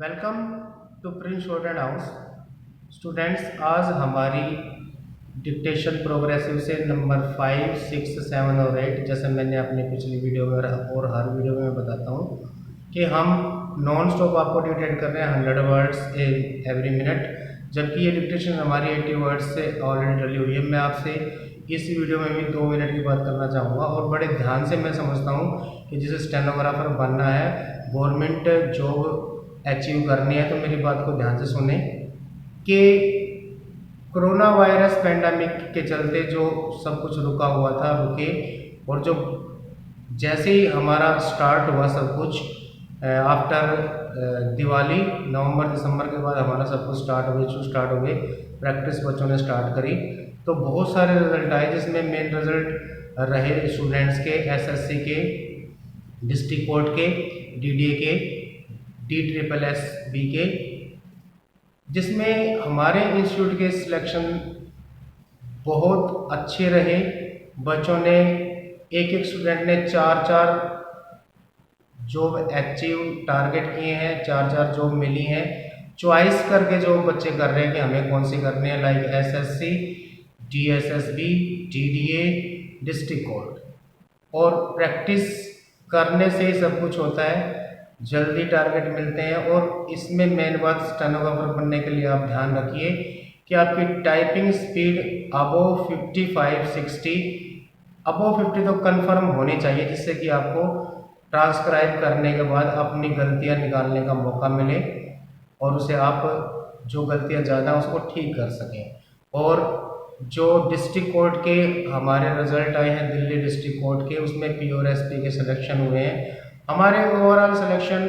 Welcome to Prince student house. Students, आज हमारी dictation progressive से नंबर 5, 6, 7 और 8, जैसे मैंने अपनी पिछली वीडियो में और हर वीडियो में मैं बताता हूँ कि हम नॉन स्टॉप आपको डिक्टेट कर रहे हैं 100 वर्ड्स एवरी मिनट, जबकि ये डिक्टेशन हमारी 80 वर्ड्स से ऑलरेडी डली हुई है। मैं आपसे इस वीडियो में भी 2 मिनट की बात करना चाहूँगा और बड़े ध्यान से मैं समझता हूँ कि जिसे स्टेनोग्राफर बनना है, गवर्नमेंट जॉब अचीव करनी है, तो मेरी बात को ध्यान से सुने कि कोरोना वायरस पेंडेमिक के चलते जो सब कुछ रुका हुआ था रुके, और जो जैसे ही हमारा स्टार्ट हुआ सब कुछ आफ्टर दिवाली, नवंबर दिसंबर के बाद हमारा सब कुछ स्टार्ट हो गए, प्रैक्टिस बच्चों ने स्टार्ट करी, तो बहुत सारे रिजल्ट आए, जिसमें मेन रिजल्ट रहे स्टूडेंट्स के एसएससी के, डिस्ट्रिक्ट कोर्ट के, डीडीए के, DSSB के, जिसमें हमारे इंस्टीट्यूट के सिलेक्शन बहुत अच्छे रहे। बच्चों ने एक स्टूडेंट ने 4 जॉब अचीव टारगेट किए हैं, 4 जॉब मिली हैं। चॉइस करके जो बच्चे कर रहे हैं कि हमें कौन सी करनी है, like SSC, DSSB, DDA, district court, और प्रैक्टिस करने से ही सब कुछ होता है, जल्दी टारगेट मिलते हैं। और इसमें मेन बात स्टेनोग्राफर बनने के लिए आप ध्यान रखिए कि आपकी टाइपिंग स्पीड अबव 55-60, अबव 50 तो कंफर्म होनी चाहिए, जिससे कि आपको ट्रांसक्राइब करने के बाद अपनी गलतियां निकालने का मौका मिले और उसे आप जो गलतियां ज़्यादा उसको ठीक कर सकें। और जो डिस्ट्रिक्ट कोर्ट के हमारे रिजल्ट आए हैं, दिल्ली डिस्ट्रिक्ट कोर्ट के, उसमें पी और एसपी के सिलेक्शन हुए हैं। हमारे ओवरऑल सिलेक्शन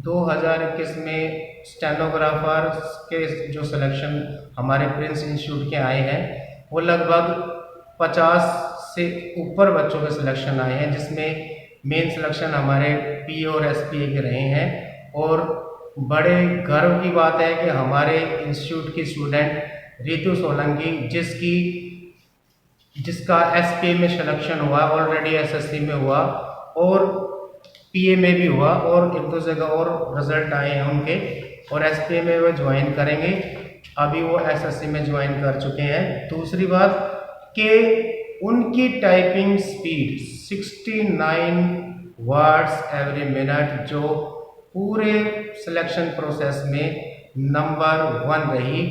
2021 में स्टेनोग्राफर के जो सिलेक्शन हमारे प्रिंस इंस्टीट्यूट के आए हैं, वो लगभग 50 से ऊपर बच्चों के सिलेक्शन आए हैं, जिसमें मेन सिलेक्शन हमारे पी और एसपी के रहे हैं। और बड़े गर्व की बात है कि हमारे इंस्टीट्यूट की स्टूडेंट रितु सोलंकी, जिसका एसपी में सिलेक्शन हुआ, ऑलरेडी एसएससी में हुआ और पीए में भी हुआ, और 1-2 जगह और रिजल्ट आए हैं उनके, और एसपीए में वो ज्वाइन करेंगे। अभी वो एसएससी में ज्वाइन कर चुके हैं। दूसरी बात कि उनकी typing speed 69 words every minute, जो पूरे सिलेक्शन प्रोसेस में नंबर 1 रही,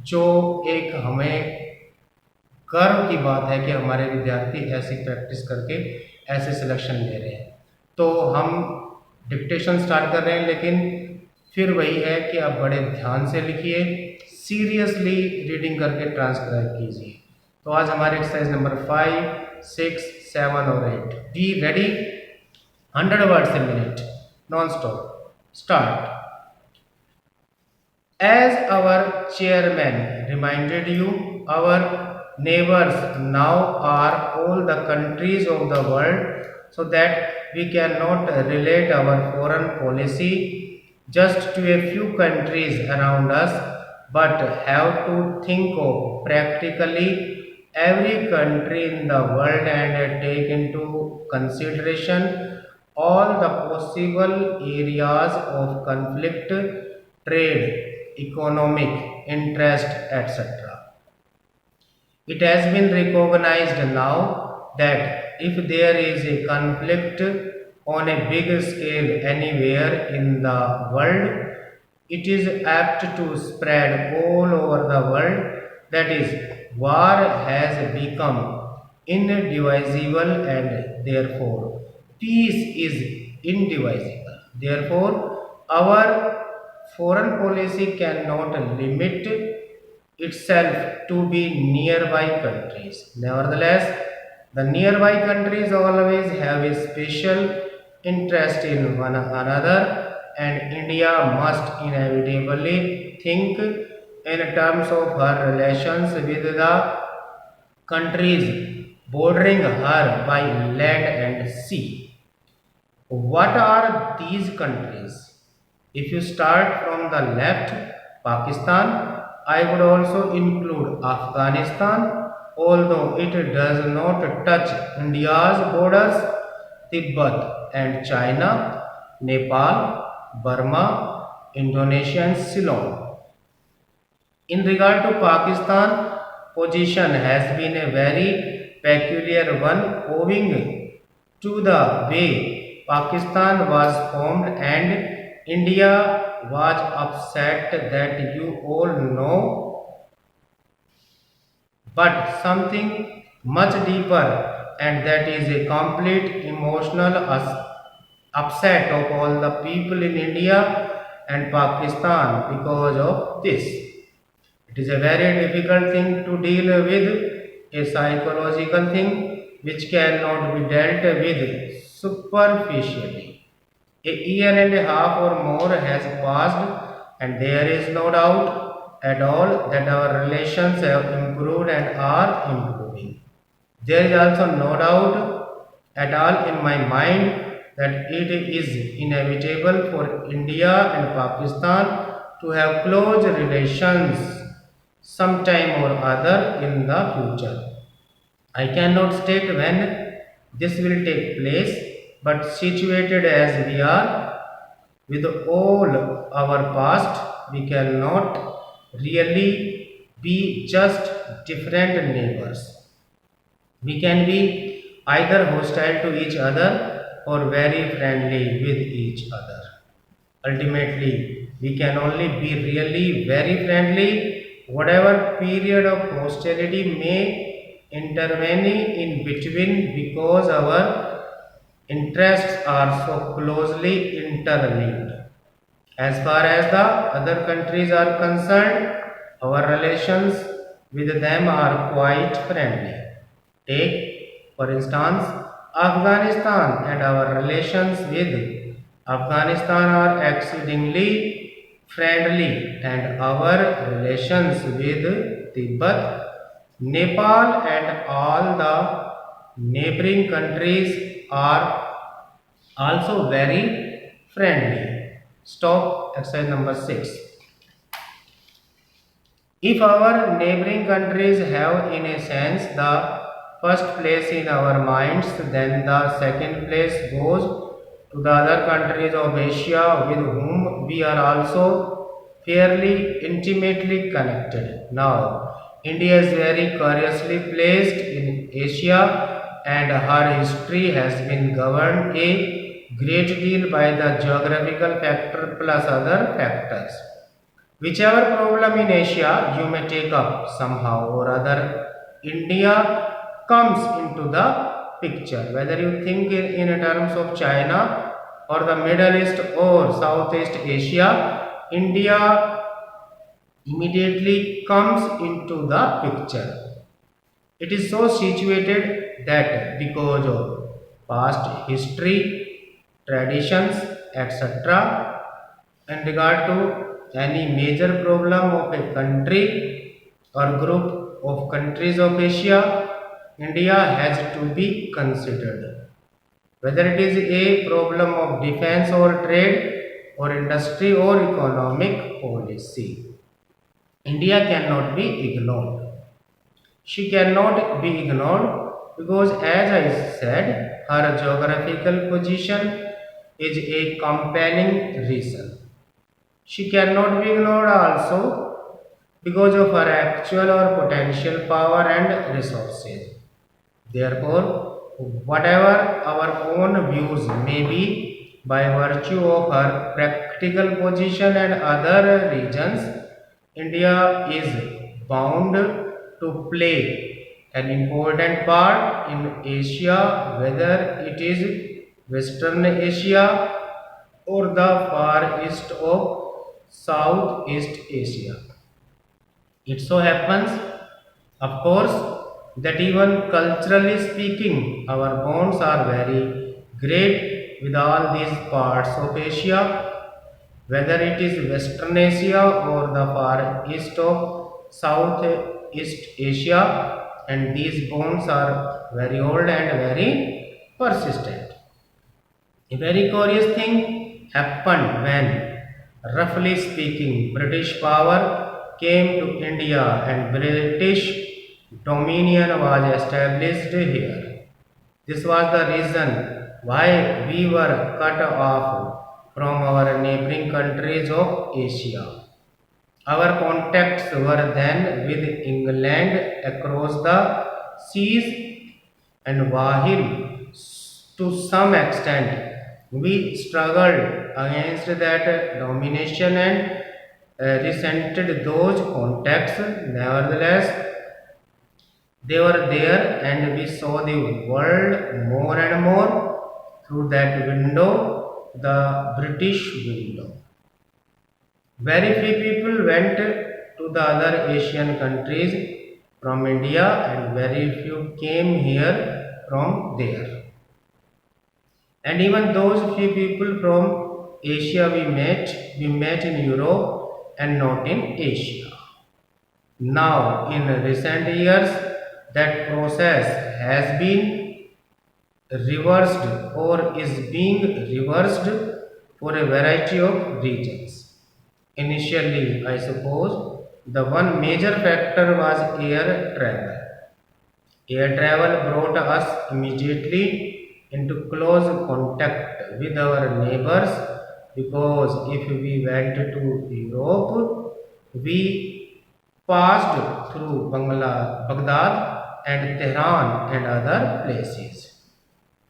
जो एक हमें गर्व की बात है कि हमारे विद्यार्थी ऐसी प्रैक्टिस करके ऐसे सिलेक्शन ले रहे हैं। तो हम डिक्टेशन स्टार्ट कर रहे हैं, लेकिन फिर वही है कि आप बड़े ध्यान से लिखिए, सीरियसली रीडिंग करके ट्रांसक्राइब कीजिए। तो आज हमारे एक्सरसाइज नंबर 5, 6, 7 और 8। Be ready, 100 words a minute, non stop, start. As our chairman reminded you, our neighbors now are all the countries of the world, so that we cannot relate our foreign policy just to a few countries around us, but have to think of practically every country in the world and take into consideration all the possible areas of conflict, trade, economic interest, etc. It has been recognized now that if there is a conflict on a big scale anywhere in the world, it is apt to spread all over the world. That is, war has become indivisible and therefore peace is indivisible. Therefore, our foreign policy cannot limit itself to be nearby countries. Nevertheless, the nearby countries always have a special interest in one another, and India must inevitably think in terms of her relations with the countries bordering her by land and sea. What are these countries? If you start from the left, Pakistan, I would also include Afghanistan, although it does not touch India's borders, Tibet and China, Nepal, Burma, Indonesia and Ceylon. In regard to Pakistan, position has been a very peculiar one owing to the way Pakistan was formed and India was upset that you all know, but something much deeper, and that is a complete emotional upset of all the people in India and Pakistan because of this. It is a very difficult thing to deal with, a psychological thing which cannot be dealt with superficially. A year and a half or more has passed, and there is no doubt at all that our relations have improved and are improving. There is also no doubt at all in my mind that it is inevitable for India and Pakistan to have close relations sometime or other in the future. I cannot state when this will take place, but situated as we are with all our past, we cannot really be just different neighbors. We can be either hostile to each other or very friendly with each other. Ultimately, we can only be really very friendly, whatever period of hostility may intervene in between, because our interests are so closely interlinked. As far as the other countries are concerned, our relations with them are quite friendly. Take, for instance, Afghanistan, and our relations with Afghanistan are exceedingly friendly, and our relations with Tibet, Nepal, and all the neighboring countries are also very friendly. Stop exercise number 6. If our neighboring countries have, in a sense, the first place in our minds, then the second place goes to the other countries of Asia with whom we are also fairly intimately connected. Now, India is very curiously placed in Asia, and her history has been governed a great deal by the geographical factor plus other factors. Whichever problem in Asia you may take up somehow or other, India comes into the picture. Whether you think in terms of China or the Middle East or Southeast Asia, India immediately comes into the picture. It is so situated that because of past history, traditions, etc., in regard to any major problem of a country or group of countries of Asia, India has to be considered. Whether it is a problem of defense or trade or industry or economic policy, India cannot be ignored. She cannot be ignored because, as I said, her geographical position is a compelling reason. She cannot be ignored also because of her actual or potential power and resources. Therefore, whatever our own views may be, by virtue of her practical position and other regions, India is bound to play an important part in Asia, whether it is Western Asia or the far east of Southeast Asia. It so happens, of course, that even culturally speaking, our bonds are very great with all these parts of Asia, whether it is Western Asia or the far east of Southeast Asia, and these bonds are very old and very persistent. A very curious thing happened when, roughly speaking, British power came to India and British dominion was established here. This was the reason why we were cut off from our neighboring countries of Asia. Our contacts were then with England across the seas, and while to some extent we struggled against that domination and resented those contacts, nevertheless they were there, and we saw the world more and more through that window, the British window. Very few people went to the other Asian countries from India, and very few came here from there. And even those few people from Asia we met in Europe and not in Asia. Now, in recent years, that process has been reversed or is being reversed for a variety of reasons. Initially, I suppose the one major factor was air travel. Air travel brought us immediately into close contact with our neighbors, because if we went to Europe, we passed through Baghdad and Tehran and other places.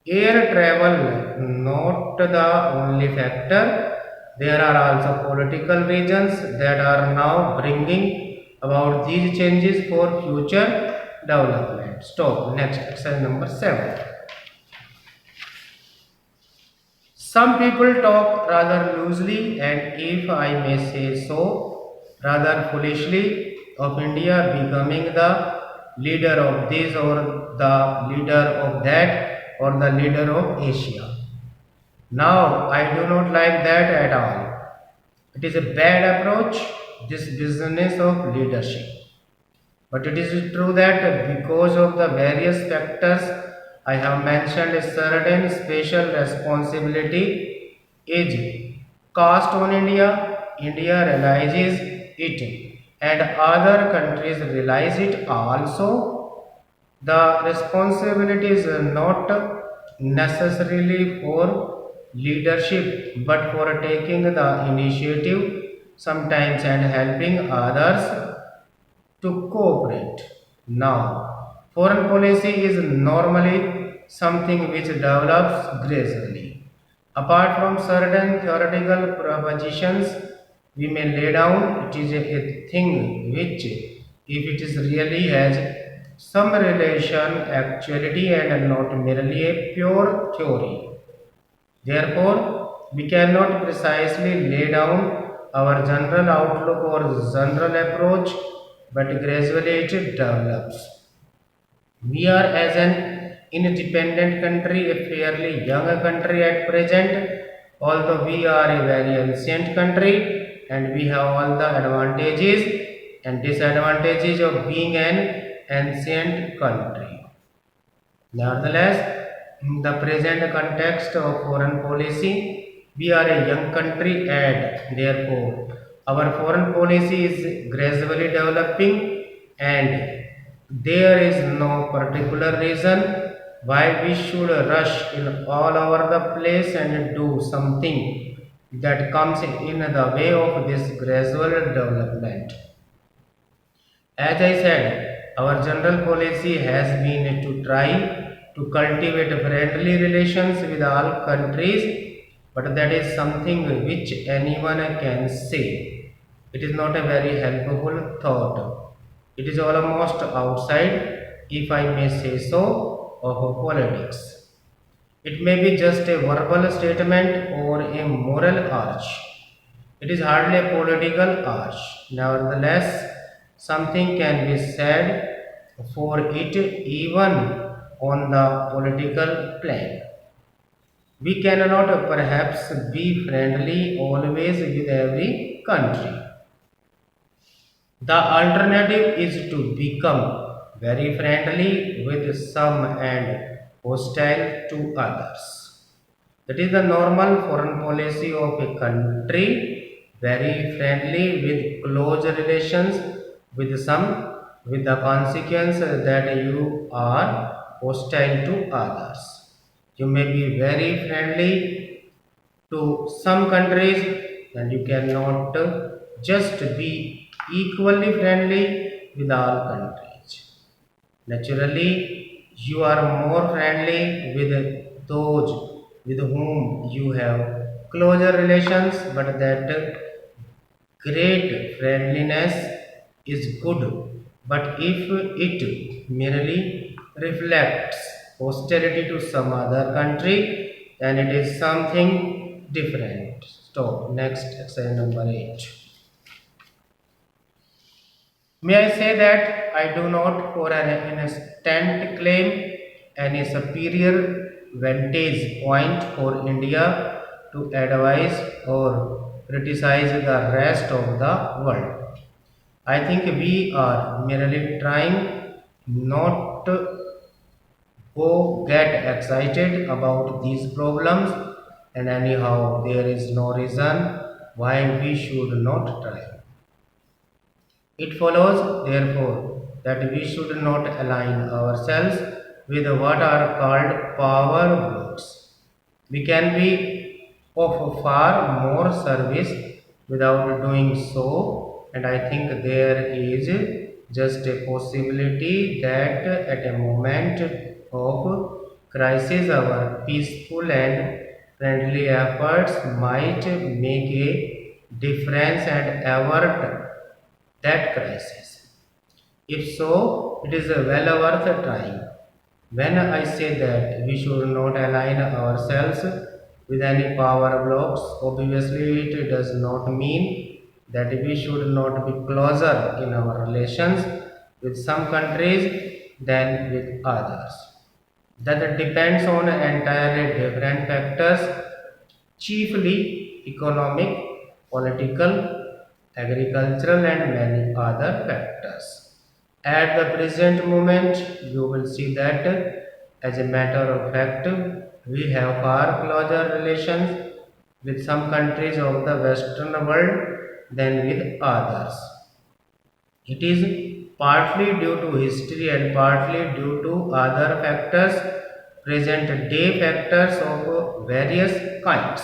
Air travel not the only factor. There are also political reasons that are now bringing about these changes for future development. Stop. Next, exercise number 7. Some people talk rather loosely and, if I may say so, rather foolishly of India becoming the leader of this or the leader of that or the leader of Asia. Now, I do not like that at all. It is a bad approach, this business of leadership. But it is true that because of the various factors I have mentioned, a certain special responsibility is cast on India. India realizes it, and other countries realize it also. The responsibility is not necessarily for leadership but for taking the initiative sometimes and helping others to cooperate. Now, foreign policy is normally something which develops gradually. Apart from certain theoretical propositions we may lay down, it is a thing which, if it is really has some relation, actuality, and not merely a pure theory. Therefore, we cannot precisely lay down our general outlook or general approach, but gradually it develops. We are, as an independent country, a fairly young country at present, although we are a very ancient country and we have all the advantages and disadvantages of being an ancient country. Nevertheless, in the present context of foreign policy, we are a young country, and therefore our foreign policy is gradually developing, and there is no particular reason why we should rush in all over the place and do something that comes in the way of this gradual development. As I said, our general policy has been to try to cultivate friendly relations with all countries, but that is something which anyone can say. It is not a very helpful thought. It is almost outside, if I may say so, of politics. It may be just a verbal statement or a moral urge. It is hardly a political urge. Nevertheless, something can be said for it even on the political plane. We cannot perhaps be friendly always with every country. The alternative is to become very friendly with some and hostile to others. That is the normal foreign policy of a country, very friendly with close relations with some, with the consequence that you are hostile to others. You may be very friendly to some countries, and you cannot just be equally friendly with all countries. Naturally, you are more friendly with those with whom you have closer relations, but that great friendliness is good. But if it merely reflects hostility to some other country, then it is something different. Stop. Next, exercise number 8. May I say that I do not for an instant claim any superior vantage point for India to advise or criticize the rest of the world. I think we are merely trying not to go get excited about these problems, and anyhow there is no reason why we should not try. It follows, therefore, that we should not align ourselves with what are called power blocs. We can be of far more service without doing so, and I think there is just a possibility that at a moment of crisis, our peaceful and friendly efforts might make a difference and avert that crisis. If so, it is well worth trying. When I say that we should not align ourselves with any power blocks, obviously it does not mean that we should not be closer in our relations with some countries than with others. That depends on entirely different factors, chiefly economic, political, agricultural, and many other factors. At the present moment, you will see that as a matter of fact, we have far closer relations with some countries of the Western world than with others. It is partly due to history and partly due to other factors, present day factors of various kinds.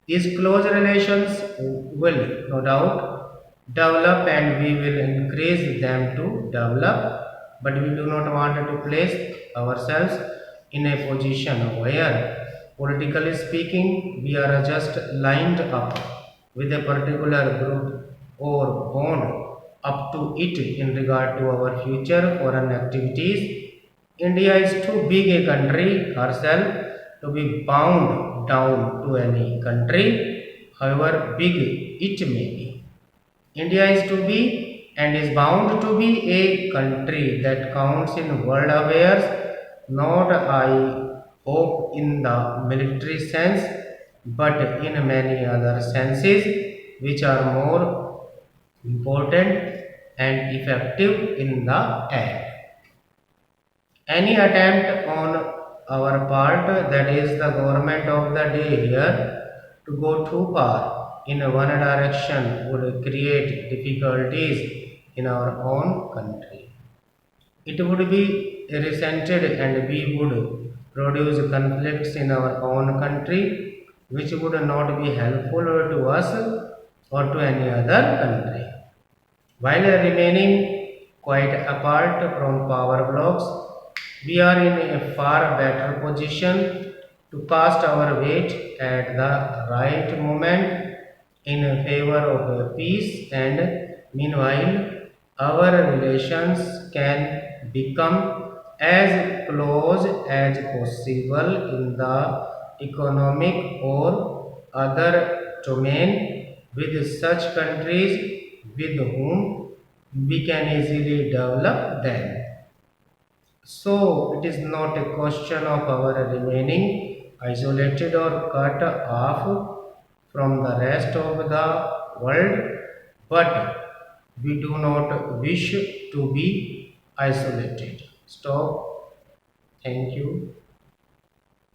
These close relations will no doubt develop and we will increase them to develop, but we do not want to place ourselves in a position where, politically speaking, we are just lined up with a particular group or bound up to it in regard to our future foreign activities. India is too big a country herself to be bound down to any country, however big it may be. India is to be and is bound to be a country that counts in world affairs, not I hope in the military sense, but in many other senses which are more important and effective in the end. Any attempt on our part, that is the government of the day here, to go too far in one direction would create difficulties in our own country. It would be resented and we would produce conflicts in our own country which would not be helpful to us or to any other country. While remaining quite apart from power blocks, we are in a far better position to cast our weight at the right moment in favor of peace, and meanwhile our relations can become as close as possible in the economic or other domain with such countries with whom we can easily develop them. So, it is not a question of our remaining isolated or cut off from the rest of the world, but we do not wish to be isolated. Stop. Thank you.